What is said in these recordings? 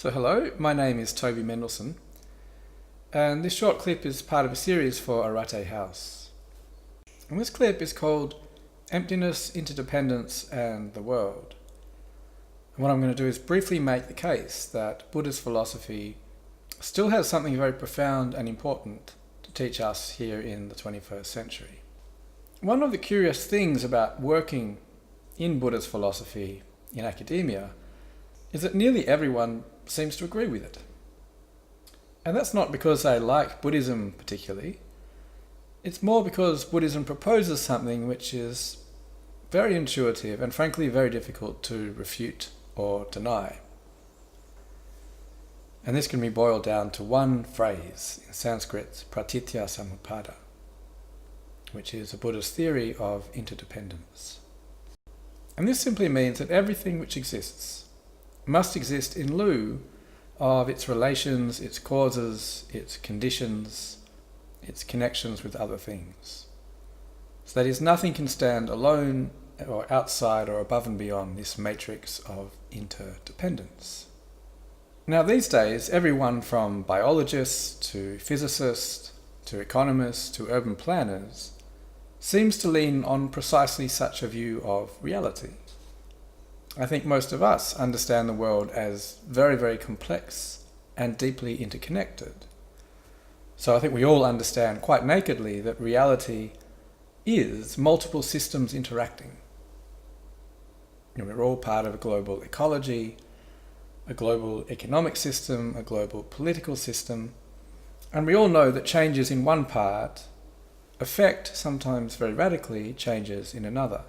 So hello, my name is Toby Mendelson, and this short clip is part of a series for Arete House. And this clip is called Emptiness, Interdependence and the World. And what I'm going to do is briefly make the case that Buddhist philosophy still has something very profound and important to teach us here in the 21st century. One of the curious things about working in Buddhist philosophy in academia is that nearly everyone seems to agree with it. And that's not because they like Buddhism particularly. It's more because Buddhism proposes something which is very intuitive and frankly very difficult to refute or deny. And this can be boiled down to one phrase in Sanskrit, pratitya samutpada, which is a Buddhist theory of interdependence. And this simply means that everything which exists must exist in lieu of its relations, its causes, its conditions, its connections with other things. So that is, nothing can stand alone or outside or above and beyond this matrix of interdependence. Now these days, everyone from biologists to physicists to economists to urban planners seems to lean on precisely such a view of reality. I think most of us understand the world as very, very complex and deeply interconnected. So I think we all understand quite nakedly that reality is multiple systems interacting. We're all part of a global ecology, a global economic system, a global political system, and we all know that changes in one part affect, sometimes very radically, changes in another.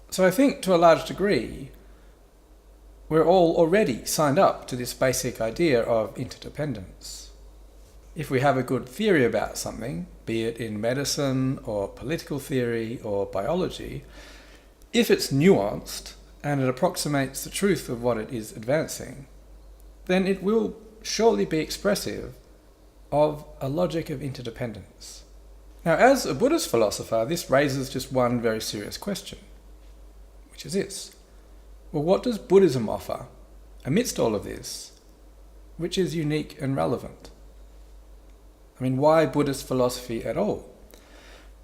So I think to a large degree, we're all already signed up to this basic idea of interdependence. If we have a good theory about something, be it in medicine or political theory or biology, if it's nuanced and it approximates the truth of what it is advancing, then it will surely be expressive of a logic of interdependence. Now, as a Buddhist philosopher, this raises just one very serious question, which is this. Well, what does Buddhism offer amidst all of this, which is unique and relevant? I mean, why Buddhist philosophy at all?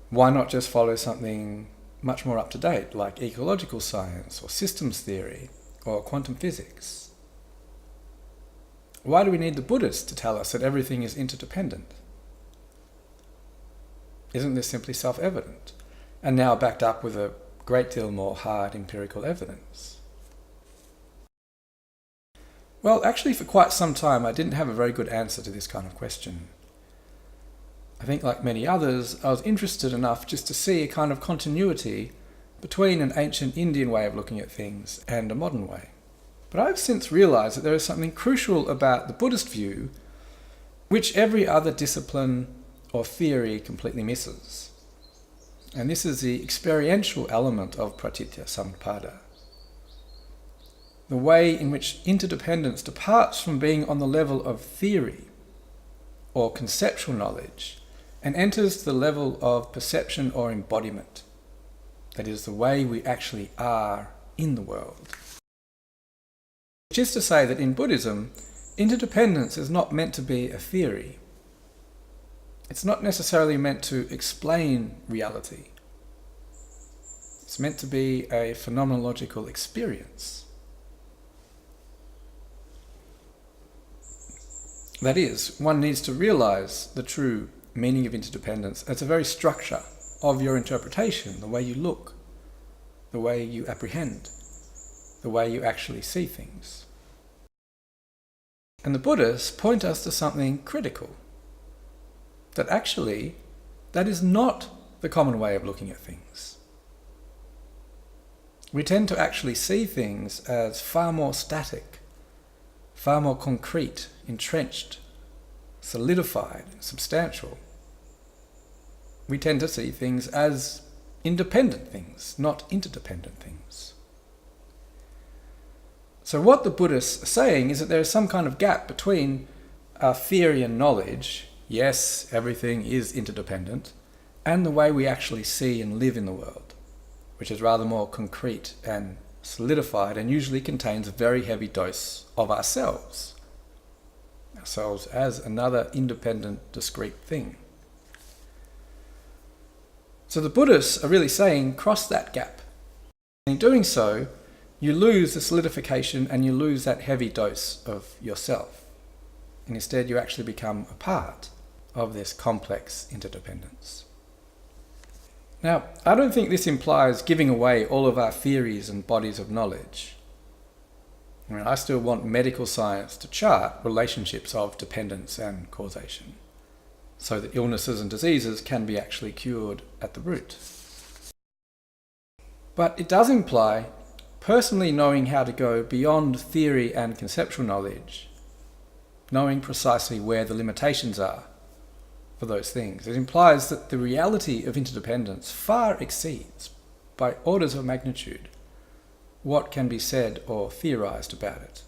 Why not just follow something much more up to date, like ecological science or systems theory or quantum physics? Why do we need the Buddhists to tell us that everything is interdependent? Isn't this simply self-evident, and now backed up with a great deal more hard empirical evidence? Well, actually for quite some time I didn't have a very good answer to this kind of question. I think, like many others, I was interested enough just to see a kind of continuity between an ancient Indian way of looking at things and a modern way. But I've since realized that there is something crucial about the Buddhist view which every other discipline or theory completely misses. And this is the experiential element of pratitya samutpada. The way in which interdependence departs from being on the level of theory or conceptual knowledge and enters the level of perception or embodiment. That is, the way we actually are in the world. Which is to say that in Buddhism, interdependence is not meant to be a theory. It's not necessarily meant to explain reality. It's meant to be a phenomenological experience. That is, one needs to realize the true meaning of interdependence as a very structure of your interpretation, the way you look, the way you apprehend, the way you actually see things. And the Buddhists point us to something critical, that actually that is not the common way of looking at things. We tend to actually see things as far more static, far more concrete, entrenched, solidified, substantial. We tend to see things as independent things, not interdependent things. So what the Buddhists are saying is that there is some kind of gap between our theory and knowledge, yes, everything is interdependent, and the way we actually see and live in the world, which is rather more concrete and solidified, and usually contains a very heavy dose of ourselves as another independent, discrete thing. So the Buddhists are really saying, cross that gap. In doing so, you lose the solidification and you lose that heavy dose of yourself. And instead you actually become a part of this complex interdependence. Now, I don't think this implies giving away all of our theories and bodies of knowledge. I still want medical science to chart relationships of dependence and causation, so that illnesses and diseases can be actually cured at the root. But it does imply personally knowing how to go beyond theory and conceptual knowledge, knowing precisely where the limitations are for those things. It implies that the reality of interdependence far exceeds, by orders of magnitude, what can be said or theorized about it.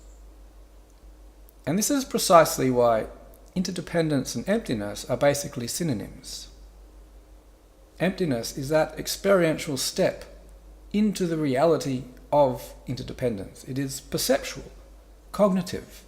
And this is precisely why interdependence and emptiness are basically synonyms. Emptiness is that experiential step into the reality of interdependence. It is perceptual, cognitive.